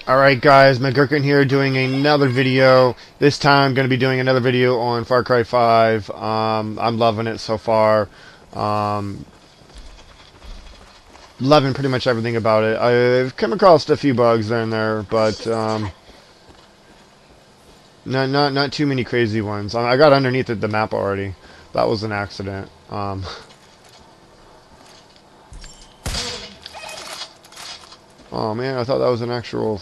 Alright guys, McGurkin here doing another video. This time I'm going to be doing another video on Far Cry 5. I'm loving it so far. Loving pretty much everything about it. I've come across a few bugs there and there, but not too many crazy ones. I got underneath the map already. That was an accident. Oh man, I thought that was an actual...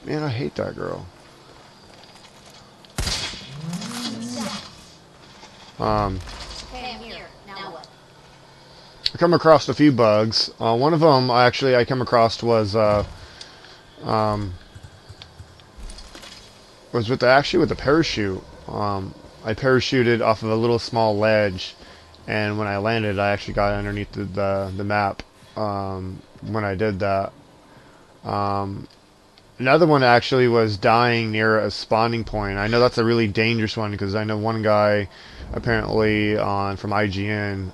Man, I hate that girl. I come across a few bugs. One of them, I come across was with the parachute. I parachuted off of a little small ledge, and when I landed, I actually got underneath the map. When I did that. Another one actually was dying near a spawning point. I know that's a really dangerous one because I know one guy apparently from IGN,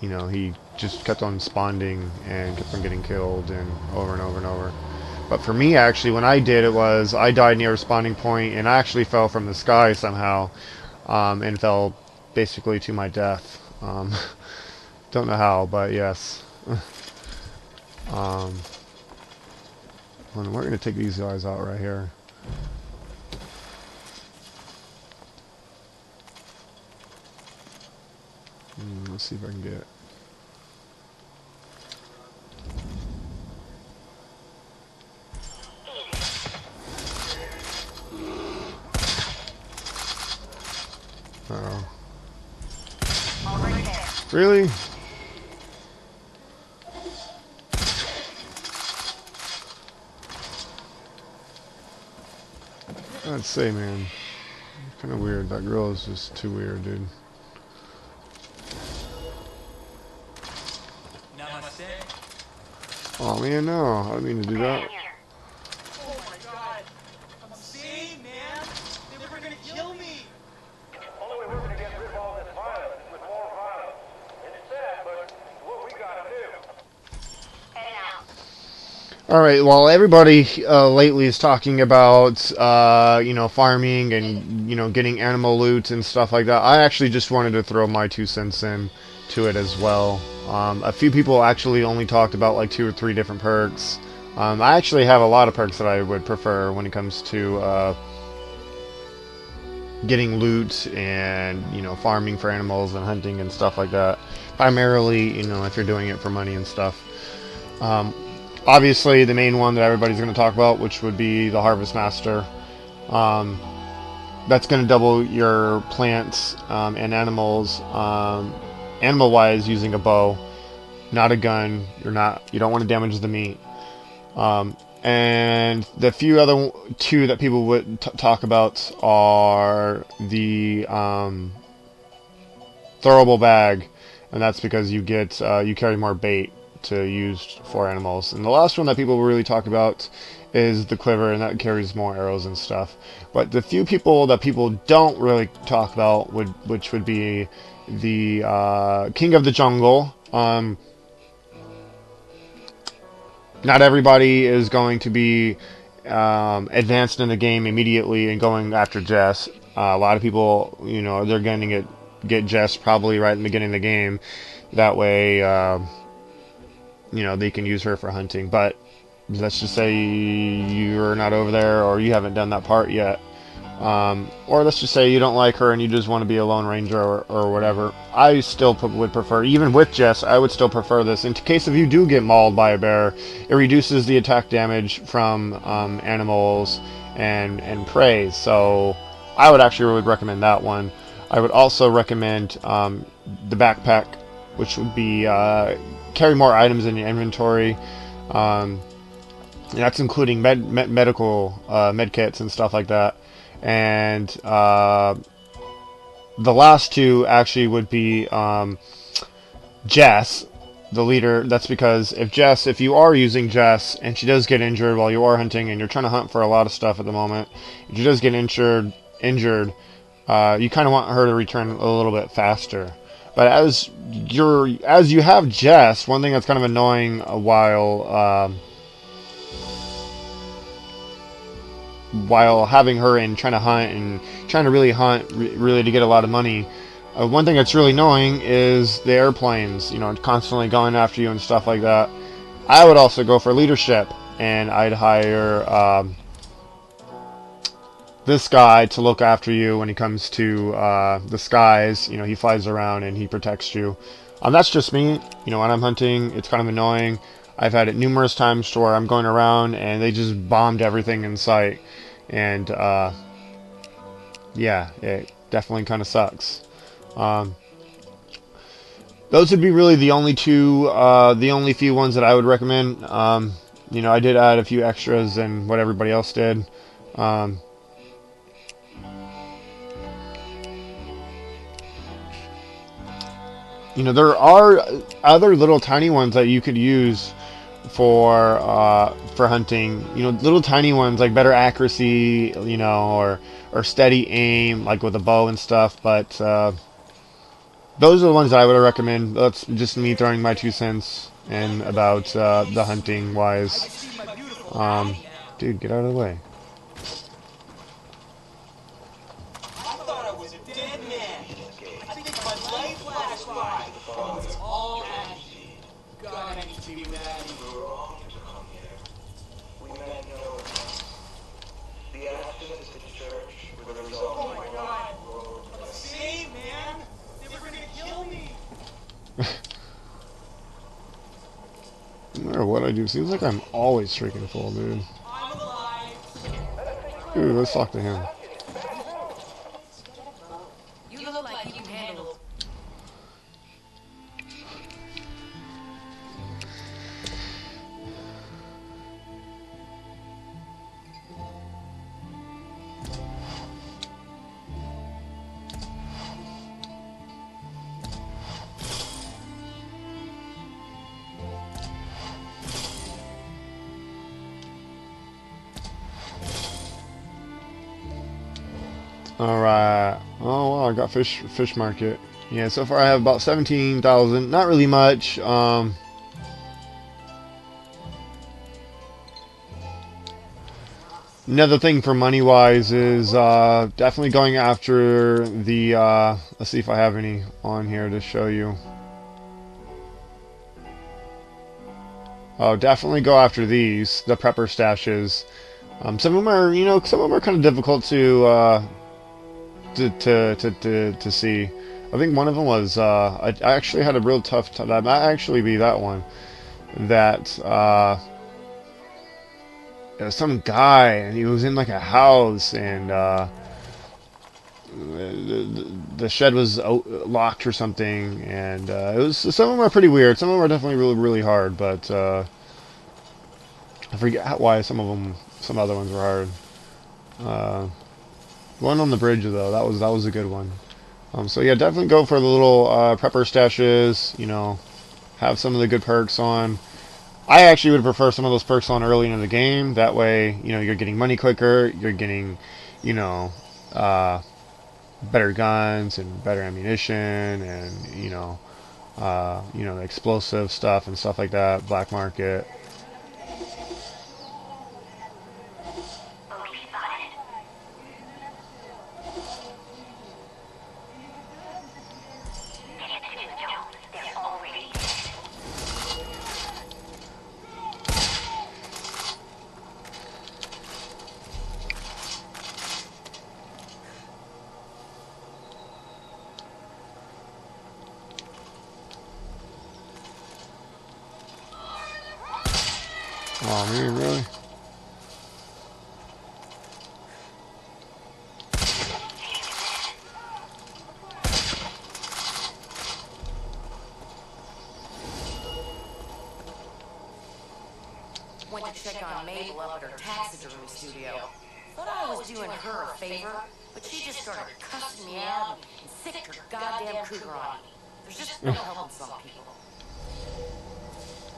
you know, he just kept on spawning and kept on getting killed and over and over and over. But for me, actually, when I did it was I died near a spawning point and I actually fell from the sky somehow, and fell basically to my death. Don't know how, but yes. We're going to take these guys out right here. Let's see if I can get it. Uh-oh. Really? I'd say, man, kind of weird. That girl is just too weird, dude. Oh man, no! I didn't mean to do that. Oh my god! I'm saying, man, they were gonna kill me. Only way we're gonna get rid of all this violence with more violence. It's sad, but what we gotta do. Alright, well, everybody lately is talking about, you know, farming and, you know, getting animal loot and stuff like that. I actually just wanted to throw my 2 cents in to it as well. A few people actually only talked about like 2 or 3 different perks. I actually have a lot of perks that I would prefer when it comes to getting loot and, you know, farming for animals and hunting and stuff like that. Primarily, you know, if you're doing it for money and stuff. Obviously, the main one that everybody's going to talk about, which would be the Harvest Master. That's going to double your plants and animals, animal-wise, using a bow, not a gun. You don't want to damage the meat. And the few other 2 that people would talk about are the throwable bag, and that's because you get you carry more bait to use for animals. And the last one that people really talk about is the quiver, and that carries more arrows and stuff. But the few people that people don't really talk about which would be the King of the Jungle. Not everybody is going to be advanced in the game immediately and going after Jess. A lot of people, you know, they're going to get Jess probably right in the beginning of the game. That way, you know, they can use her for hunting. But let's just say you're not over there or you haven't done that part yet. Or let's just say you don't like her and you just want to be a Lone Ranger or whatever. I still would prefer, even with Jess, I would still prefer this. In case if you do get mauled by a bear, it reduces the attack damage from animals and prey. So I would actually recommend that one. I would also recommend the backpack, which would be carry more items in your inventory. And that's including medical medkits and stuff like that. And the last 2 actually would be Jess, the leader. That's because if you are using Jess and she does get injured while you are hunting and you're trying to hunt for a lot of stuff at the moment, if she does get injured, you kind of want her to return a little bit faster. But as you have Jess, one thing that's kind of annoying while while having her and trying to hunt and trying to really hunt, really to get a lot of money. One thing that's really annoying is the airplanes, you know, constantly going after you and stuff like that. I would also go for leadership, and I'd hire this guy to look after you when he comes to the skies. You know, he flies around and he protects you. That's just me. You know, when I'm hunting, it's kind of annoying. I've had it numerous times to where I'm going around and they just bombed everything in sight. And, yeah, it definitely kind of sucks. Those would be really the only the only few ones that I would recommend. You know, I did add a few extras than what everybody else did. You know, there are other little tiny ones that you could use for hunting. You know, little tiny ones like better accuracy, you know, or steady aim, like with a bow and stuff. But those are the ones that I would recommend. That's just me throwing my 2 cents in about the hunting I wise. can see my beautiful body now. Dude, get out of the way. I thought I was a dead man. I think my life flashed by. Oh, it's all Ashley. God, I need to be with Ashley. We met no the accident at the church were the result Oh of my God. Save, man. They were gonna kill me. No matter what I do, seems like I'm always freaking full, dude. I'm alive. Dude, let's talk to him. You look like you can handle. Alright. Oh, wow, I got fish market. Yeah, so far I have about 17,000. Not really much. Another thing for money-wise is definitely going after the... let's see if I have any on here to show you. Oh, definitely go after these, the prepper stashes. Some of them are, you know, some of them are kind of difficult to see. I think one of them was I actually had a real tough time. That might actually be that one. That some guy, and he was in like a house, and the shed was locked or something, and it was, some of them are pretty weird. Some of them are definitely really hard, but I forget why some other ones were hard. One on the bridge though, that was a good one. So yeah, definitely go for the little prepper stashes. You know, have some of the good perks on. I actually would prefer some of those perks on early in the game. That way, you know, you're getting money quicker. You're getting, you know, better guns and better ammunition, and you know, explosive stuff and stuff like that. Black market. Oh man, really? Went to check on Mabel up at her taxidermy studio. Thought I was doing her a favor, but she just started cussing me out and sicked her goddamn cougar on me. There's just no helping some people.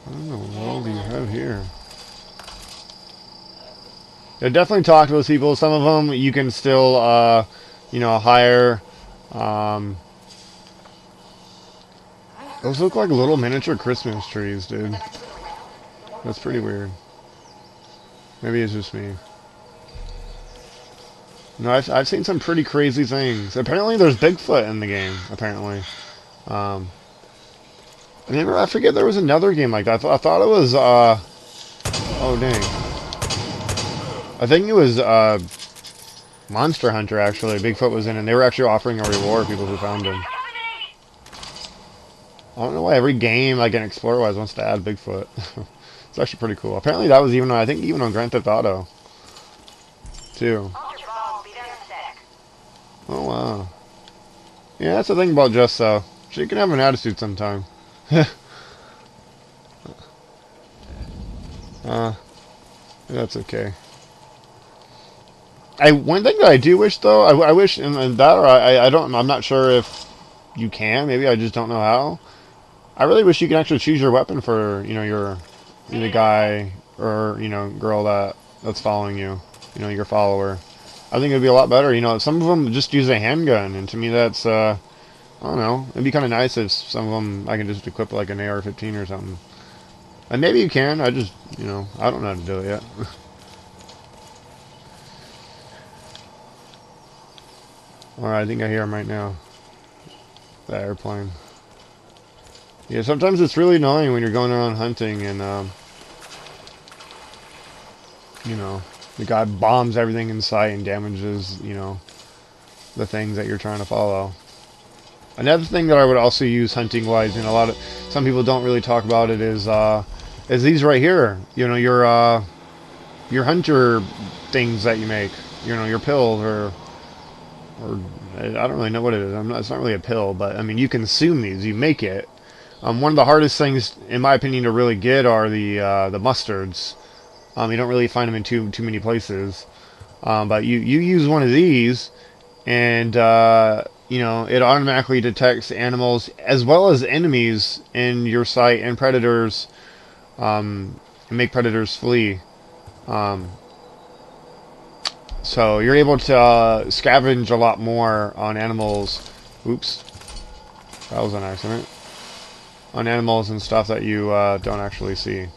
What in the world do you have here? Yeah, definitely talk to those people. Some of them you can still, you know, hire. Those look like little miniature Christmas trees, dude. That's pretty weird. Maybe it's just me. No, I've seen some pretty crazy things. Apparently, there's Bigfoot in the game. Apparently, um, I forget there was another game like that. I thought it was. Oh dang! I think it was Monster Hunter. Actually, Bigfoot was in, and they were actually offering a reward for people who found him. I don't know why every game like an Explorer-wise wants to add Bigfoot. It's actually pretty cool. Apparently, that was even I think even on Grand Theft Auto, too. Oh wow. Yeah, that's the thing about Jess, though. She can have an attitude sometime. That's okay. One thing that I do wish, though, I wish, and that, or I don't, I'm not sure if you can. Maybe I just don't know how. I really wish you could actually choose your weapon for, the guy or, girl that's following you. Your follower. I think it'd be a lot better. Some of them just use a handgun, and to me that's, I don't know. It'd be kind of nice if some of them I can just equip like an AR-15 or something. And maybe you can. I just, I don't know how to do it yet. Alright, I think I hear him right now. That airplane. Yeah, sometimes it's really annoying when you're going around hunting and, the guy bombs everything in sight and damages, the things that you're trying to follow. Another thing that I would also use hunting-wise, and some people don't really talk about it, is these right here. Your hunter things that you make. Your pills or I don't really know what it is. It's not really a pill, but I mean you consume these. You make it. One of the hardest things, in my opinion, to really get are the mustards. You don't really find them in too many places. But you use one of these, and it automatically detects animals as well as enemies in your sight and predators, and make predators flee. So you're able to scavenge a lot more on animals. Oops, that was an accident. On animals and stuff that you don't actually see.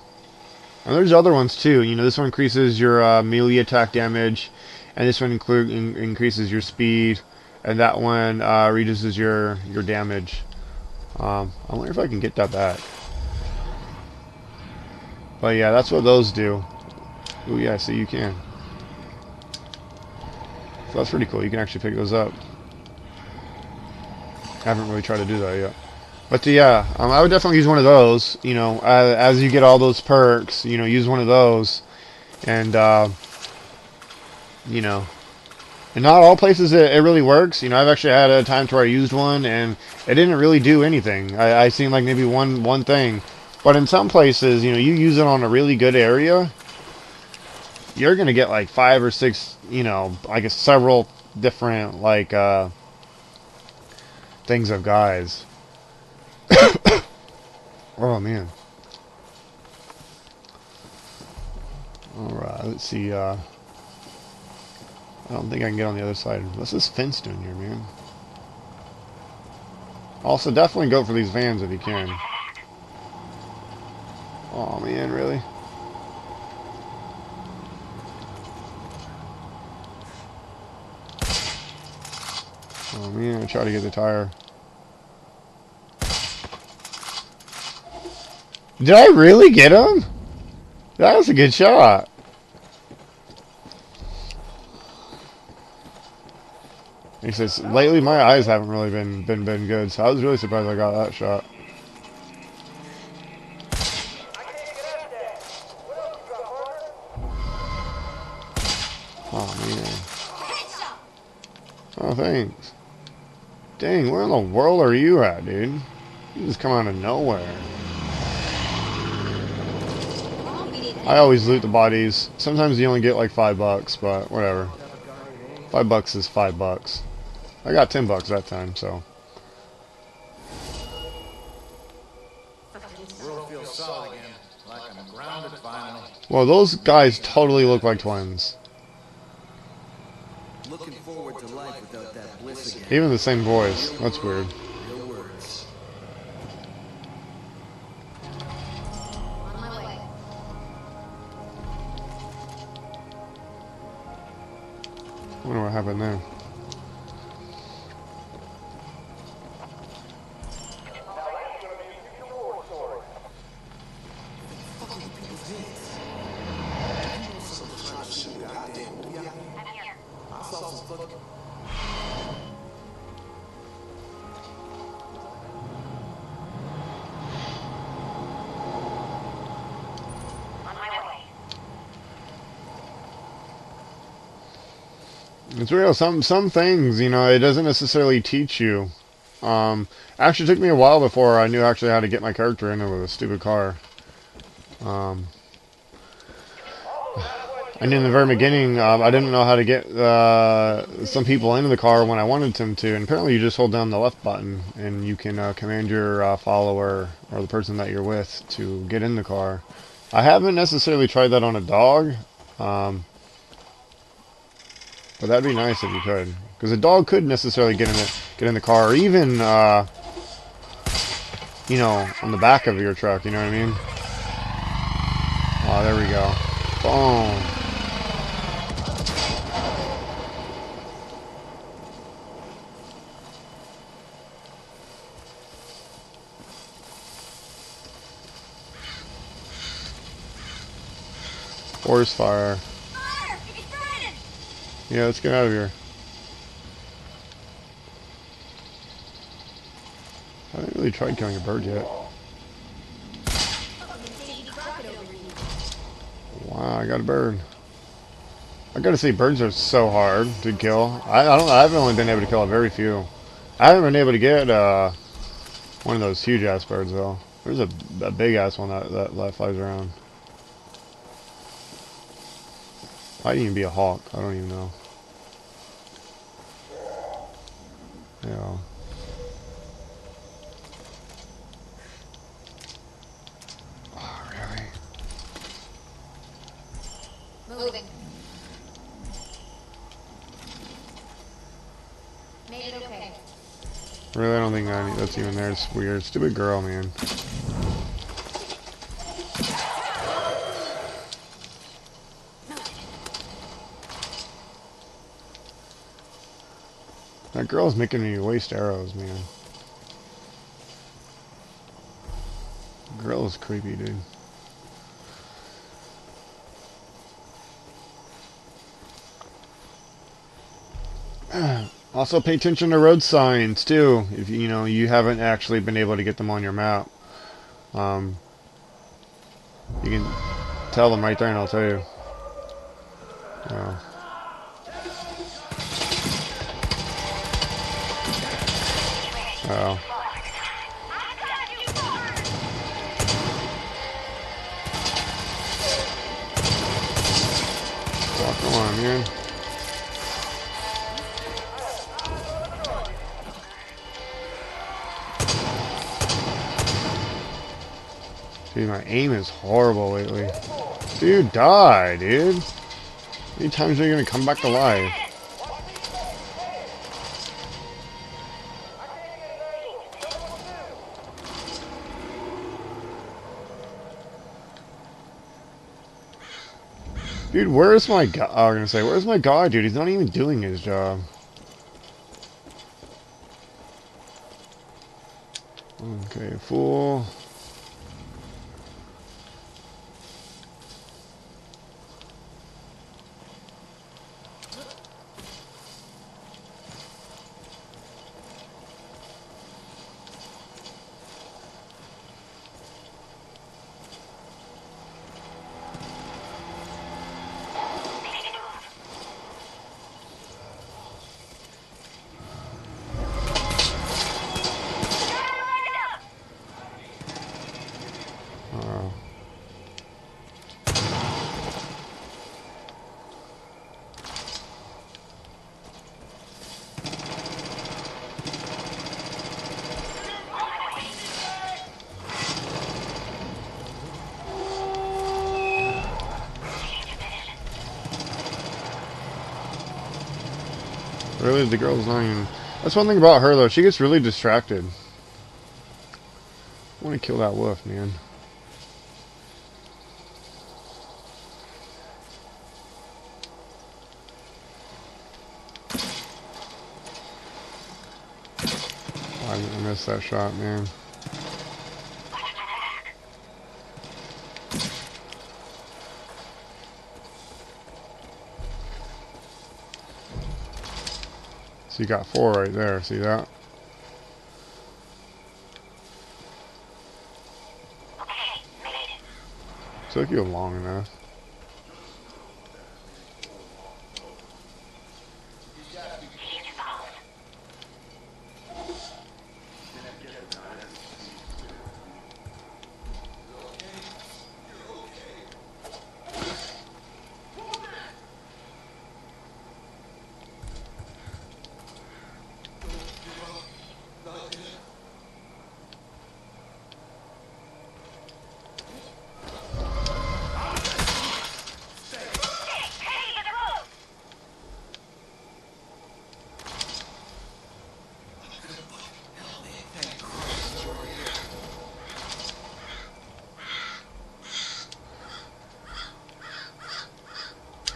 And there's other ones too. This one increases your melee attack damage, and this one increases your speed, and that one reduces your damage. I wonder if I can get that back. But yeah, that's what those do. Oh yeah, see, you can. So that's pretty cool. You can actually pick those up. I haven't really tried to do that yet. But yeah, I would definitely use one of those. As you get all those perks, use one of those, and in not all places it really works. I've actually had a time where I used one and it didn't really do anything. I seen like maybe one thing, but in some places, you use it on a really good area, you're gonna get like 5 or 6, I guess several different like things of guys. Oh man. Alright, let's see, I don't think I can get on the other side. What's this fence doing here, man? Also, definitely go for these vans if you can. Oh man, really? Oh man, I try to get the tire. Did I really get him? That was a good shot. He says, lately my eyes haven't really been good, so I was really surprised I got that shot. Oh man. Oh thanks. Dang, where in the world are you at, dude? You just come out of nowhere. I always loot the bodies. Sometimes you only get like $5, but whatever. $5 is $5. I got $10 that time, so. Well, those guys totally look like twins. Looking forward to life without that bliss again. Even the same voice. That's weird. Real words. On my way. Wonder what happened there. It's real. Some things, you know, it doesn't necessarily teach you. Actually, it took me a while before I knew actually how to get my character in there with a stupid car. And in the very beginning, I didn't know how to get some people into the car when I wanted them to. And apparently, you just hold down the left button, and you can command your follower or the person that you're with to get in the car. I haven't necessarily tried that on a dog, but that'd be nice if you could, because a dog could necessarily get in the car, or even you know, on the back of your truck. You know what I mean? Oh, there we go. Boom. Forest fire. Yeah, let's get out of here. I haven't really tried killing a bird yet. Wow, I got a bird. I gotta say, birds are so hard to kill. I've only been able to kill a very few. I haven't been able to get one of those huge ass birds though. There's a big ass one that flies around. Might even be a hawk. I don't even know. Yeah. Oh, really? Moving. Made it okay. Really, I don't think that's even there. It's weird. Stupid girl, man. That girl's making me waste arrows, man. Girl is creepy, dude. Also, pay attention to road signs too. If you know you haven't actually been able to get them on your map, you can tell them right there, and I'll tell you. Oh. Oh, come on, man. Dude, my aim is horrible lately. Dude, die, dude. How many times are you gonna come back to life? Dude, where's my guy? I was gonna say, where's my guy, dude? He's not even doing his job. Okay, fool. Really, the girl's not even... That's one thing about her, though. She gets really distracted. I want to kill that wolf, man. missed that shot, man. So you got 4 right there. See that? Took you long enough.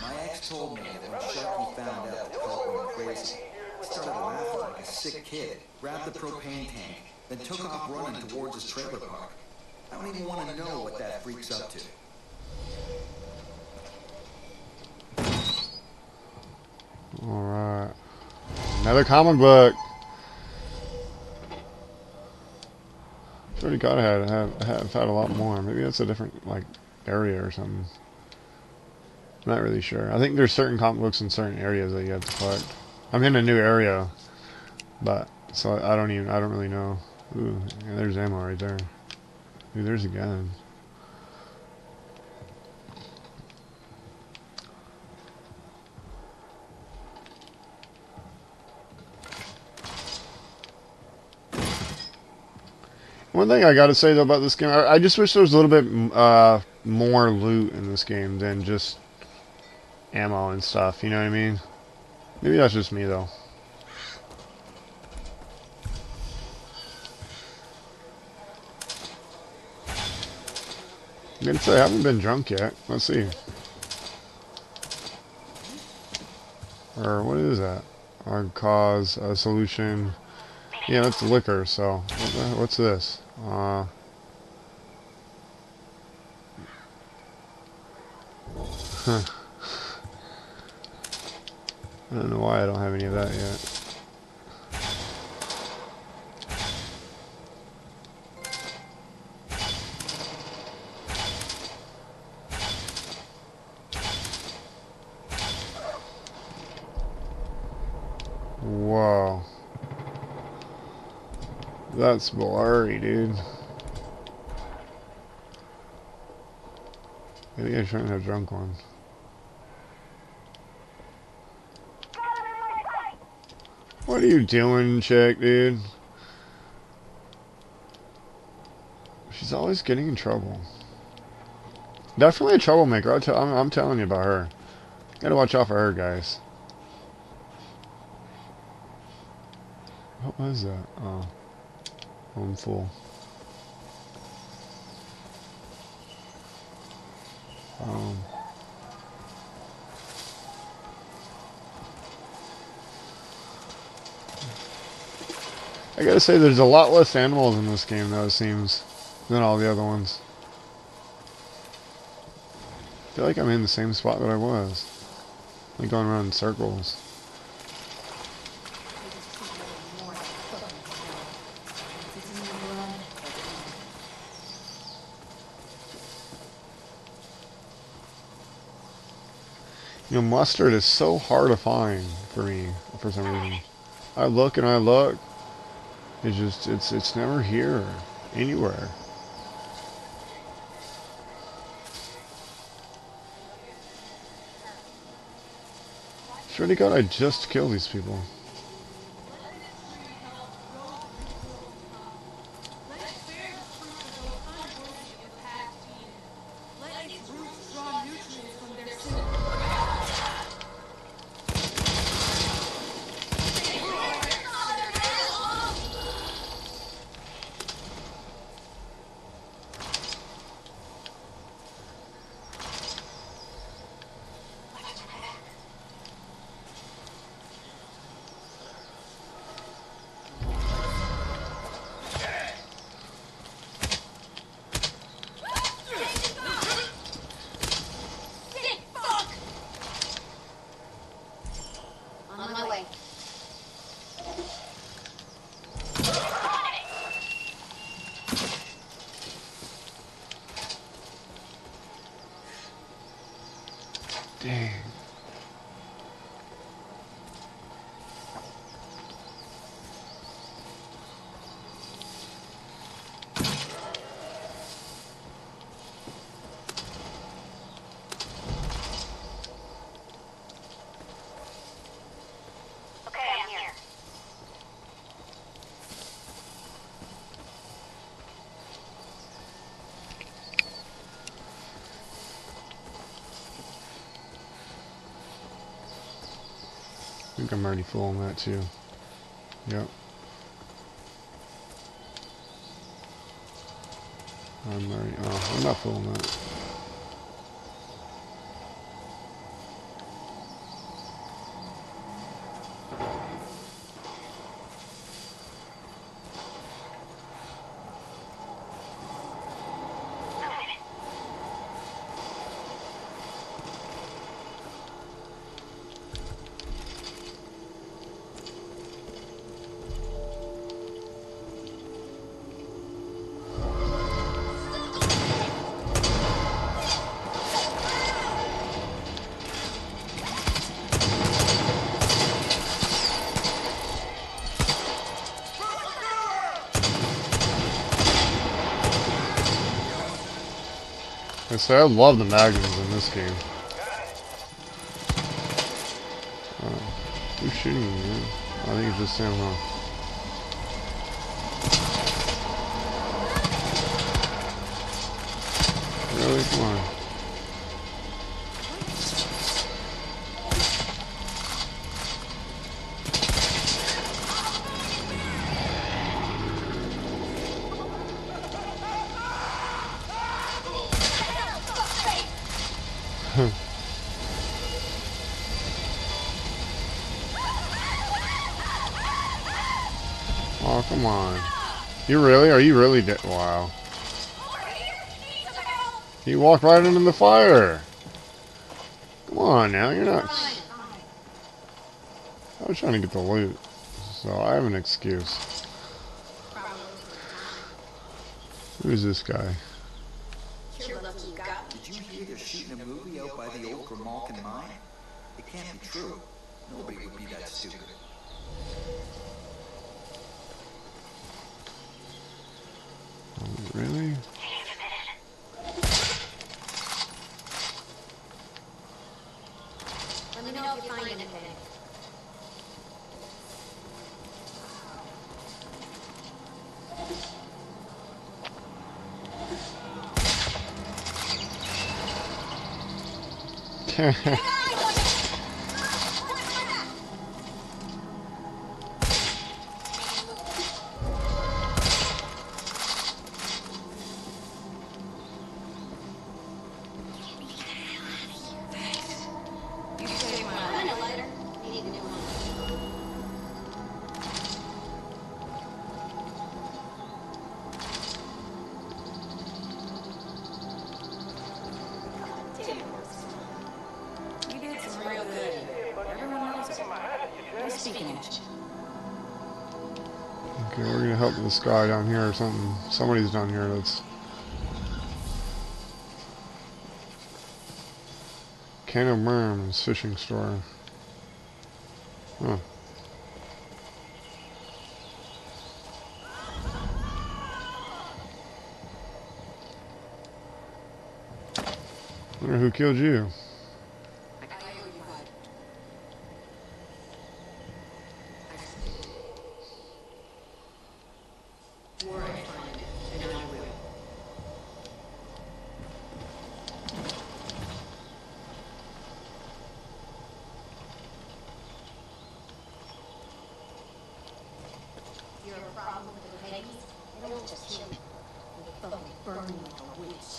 My ex told me that when Sharky found out the cult went crazy, he started laughing like a sick kid, grabbed the propane tank, then took off running towards his trailer park. I don't even want to know what that freak's up to. Alright. Another comic book. Already gotta have had a lot more. Maybe that's a different like area or something. I'm not really sure. I think there's certain comic books in certain areas that you have to collect. I'm in a new area, but so I don't really know. Ooh, yeah, there's ammo right there. Ooh, there's a gun. One thing I gotta say though about this game, I just wish there was a little bit more loot in this game than just ammo and stuff. You know what I mean? Maybe that's just me though. I'm gonna say I haven't been drunk yet. Let's see. Or what is that? Our cause, a solution. Yeah, that's liquor. So what's this? I don't know why I don't have any of that yet. Whoa. That's blurry, dude. Maybe I shouldn't have drunk one. What are you doing, chick, dude? She's always getting in trouble. Definitely a troublemaker. I'm telling you about her. Gotta watch out for her, guys. What was that? Oh. Home full. I gotta say, there's a lot less animals in this game, though, it seems, than all the other ones. I feel like I'm in the same spot that I was. Like going around in circles. You know, mustard is so hard to find for me, for some reason. I look and I look. It's just, it's never here, anywhere. Swear to God, I just killed these people. Dang. Okay, I'm here. I think I'm already full on that too. Yep. I'm already. Oh, I'm not full on that. I say I love the magnums in this game. Who's shooting me, man? I think it's just Sam, huh? Really? Come on. Oh, come on. You really? Are you really dead? Wow. He walked right into the fire. Come on now, you're not. I was trying to get the loot, so I have an excuse. Who is this guy? You're lucky you got me. Did you hear they're shooting a movie out by the old Grimalkin mine? It can't be true. Nobody would be that stupid. Really? Let me know if you find anything. You saved my Find life. a lighter. We need a new one. You did some real good. Everyone knows it. Nice speaking at you. Okay, we're gonna help this guy down here or something. Somebody's down here that's... Can of Worms fishing store. Huh. Wonder who killed you. Where I find it, and I will. You're a problem with the Peggies? They don't just kill you. They fucking burn you like a witch.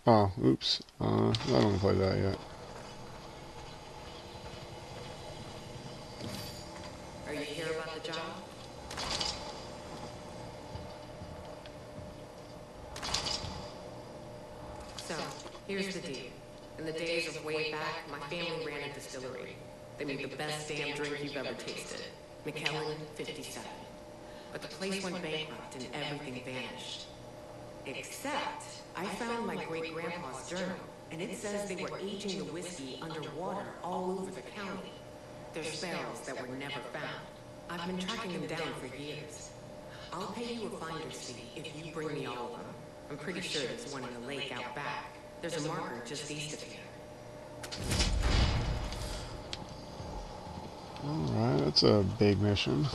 Oh, oops. I don't play that yet. Are you here about the job? So, here's the deal. In the days of way back, my family ran a distillery. They made the best damn drink you've ever tasted. McKellen 57. But the place went bankrupt and everything vanished. Except, I found my great-grandpa's journal, and it says they were aging the whiskey underwater all over the county. There's barrels that were never found. I've been tracking them down for years. I'll pay you a finder's fee if you bring me all of them. I'm pretty sure there's one in the lake out back. There's a marker just east of here. Alright, that's a big mission.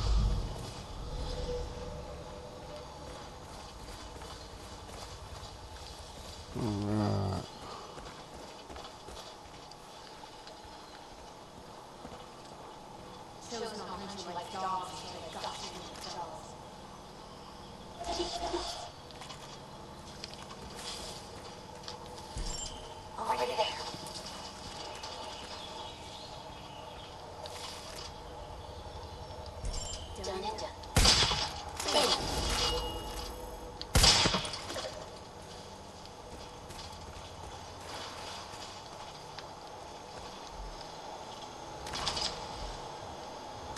Alright. Chose not to hunt you like dogs until they got you themselves. Over there. Done it.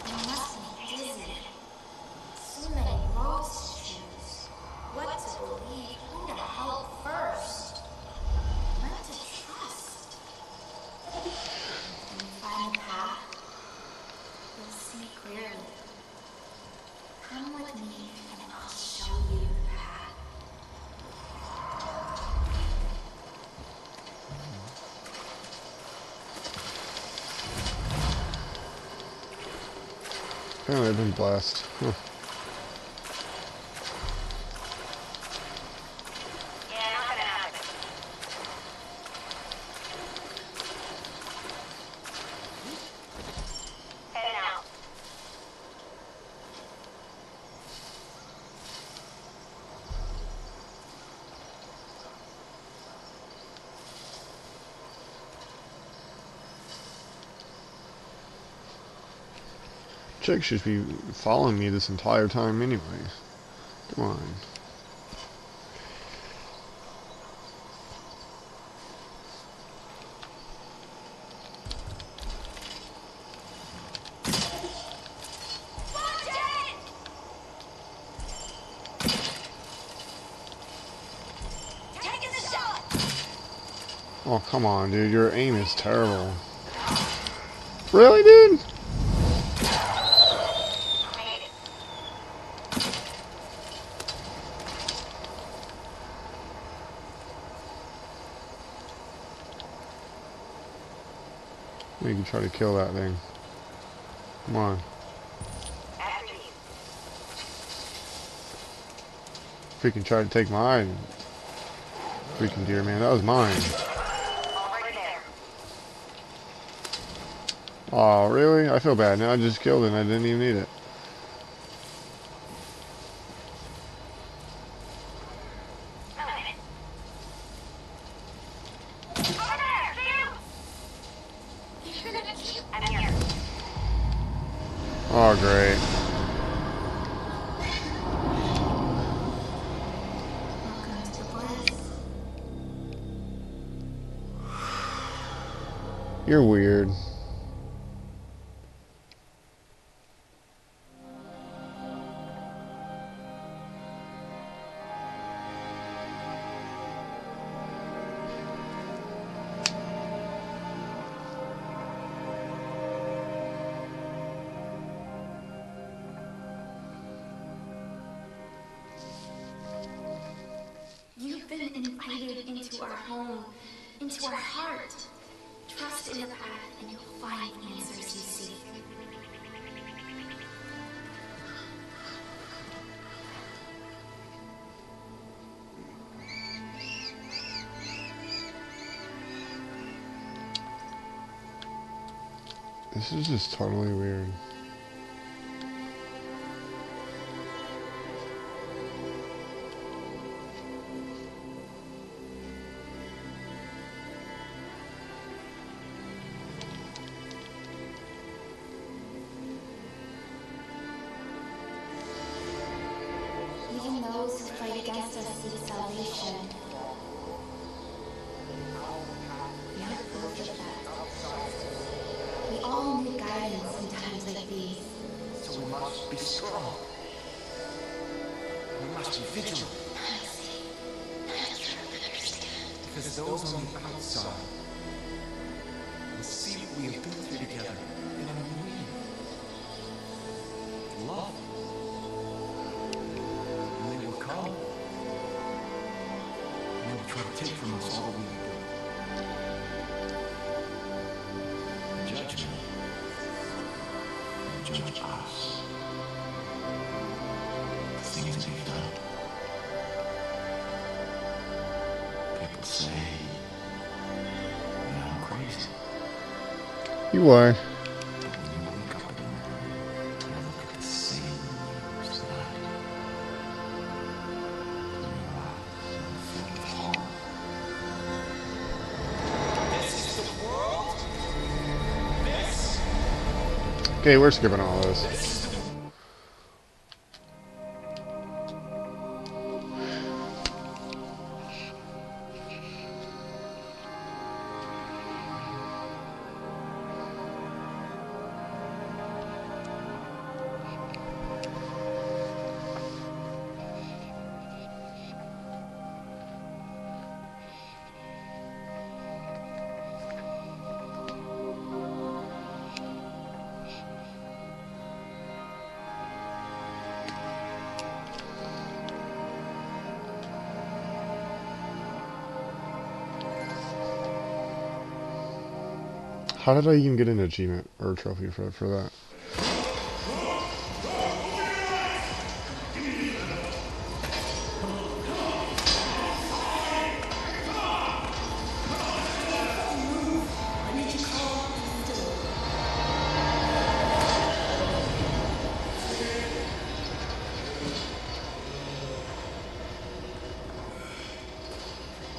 You must be dizzy. So many roads to choose. What to believe? Who to help first? What to trust? When you find the path, you'll see clearly. Come with me and I'll show you the path. Apparently I've been blessed. Huh. Yeah, not gonna happen. Heading out. Chick should be following me this entire time anyway. Come on. Watch it! Taking the shot! Oh, come on, dude. Your aim is terrible. Really, dude? Made it. You can try to kill that thing. Come on. After you. Freaking try to take mine. Freaking deer, man. That was mine. Already there. Oh, really? I feel bad now. I just killed it and I didn't even need it. Over there! See you? I'm here. Oh, great. Welcome to bliss. You're weird. You've been invited into our home, into our heart. Trust in the path and you'll find the answers you seek. This is just totally weird. Even those who fight against us seek salvation. We are both of that. We all need guidance in times like these. So we must be strong. We must be vigilant. I see. Because those on the outside will see what we have been through together in a new way. Love. And they will come. And they will try to take from us all that we do. Judgment. Judge us. The things we've done. People say that I'm crazy. You are. But when you wake up in the morning and look at the same mirrors that I do, your eyes are filled with horror. This is the world? This? Okay, we're skipping all this. This is the How did I even get an achievement or a trophy for that?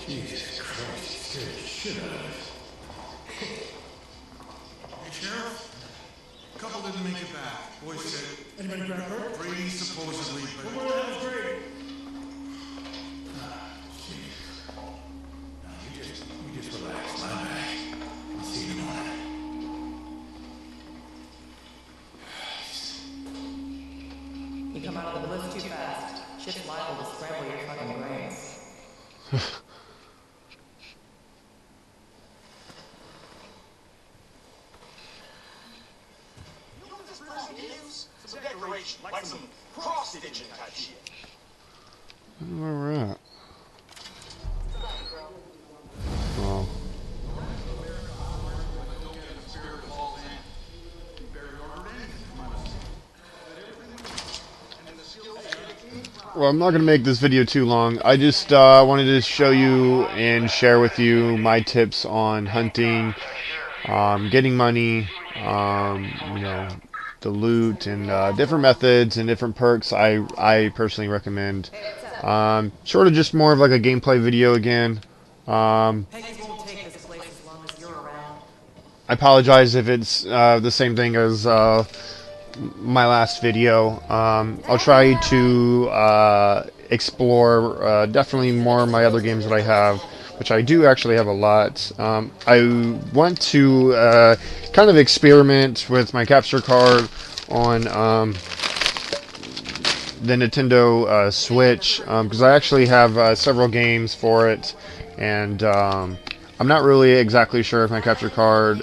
Jesus Christ, you scared the shit out of us. Hey, Sheriff. A couple didn't make it back. Boys said. Anybody got hurt? Brady supposedly, but. What the hell's Brady? You just relax, lie back. I'll see you in the morning. You come out of the bliss too fast. Shit's liable to scramble your fucking brains. You know what this really is? Some decoration, like some cross-stitching type shit. I don't know where we're at. Oh. Well, I'm not going to make this video too long. I just wanted to show you and share with you my tips on hunting, getting money, you know, the loot, and different methods and different perks I personally recommend. Sort of just more of like a gameplay video again. Peggy won't take this place as long as you're around. I apologize if it's the same thing as my last video. I'll try to explore definitely more of my other games that I have, which I do actually have a lot. I want to kind of experiment with my capture card on the Nintendo Switch, because I actually have several games for it, and I'm not really exactly sure if my capture card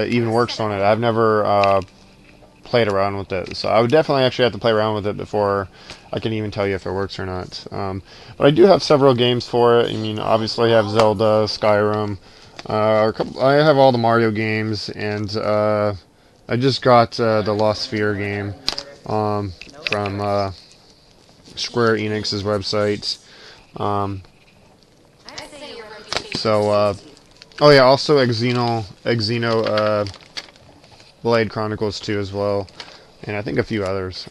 even works on it. I've never played around with it, so I would definitely actually have to play around with it before I can even tell you if it works or not. But I do have several games for it. I mean, obviously I have Zelda, Skyrim, I have all the Mario games, and I just got the Lost Sphere game from Square Enix's website. Oh yeah, also Xeno Blade Chronicles 2 as well, and I think a few others.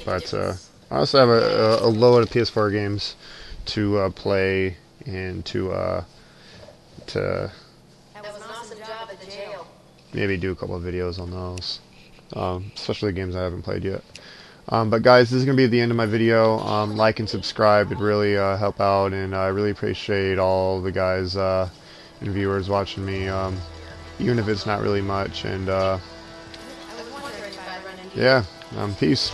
But I also have a load of PS4 games to play and to That was an awesome job at the jail. maybe do a couple of videos on those, especially the games I haven't played yet. But guys, this is going to be the end of my video. Like and subscribe would really help out, and I really appreciate all the guys and viewers watching me, even if it's not really much. And yeah, peace.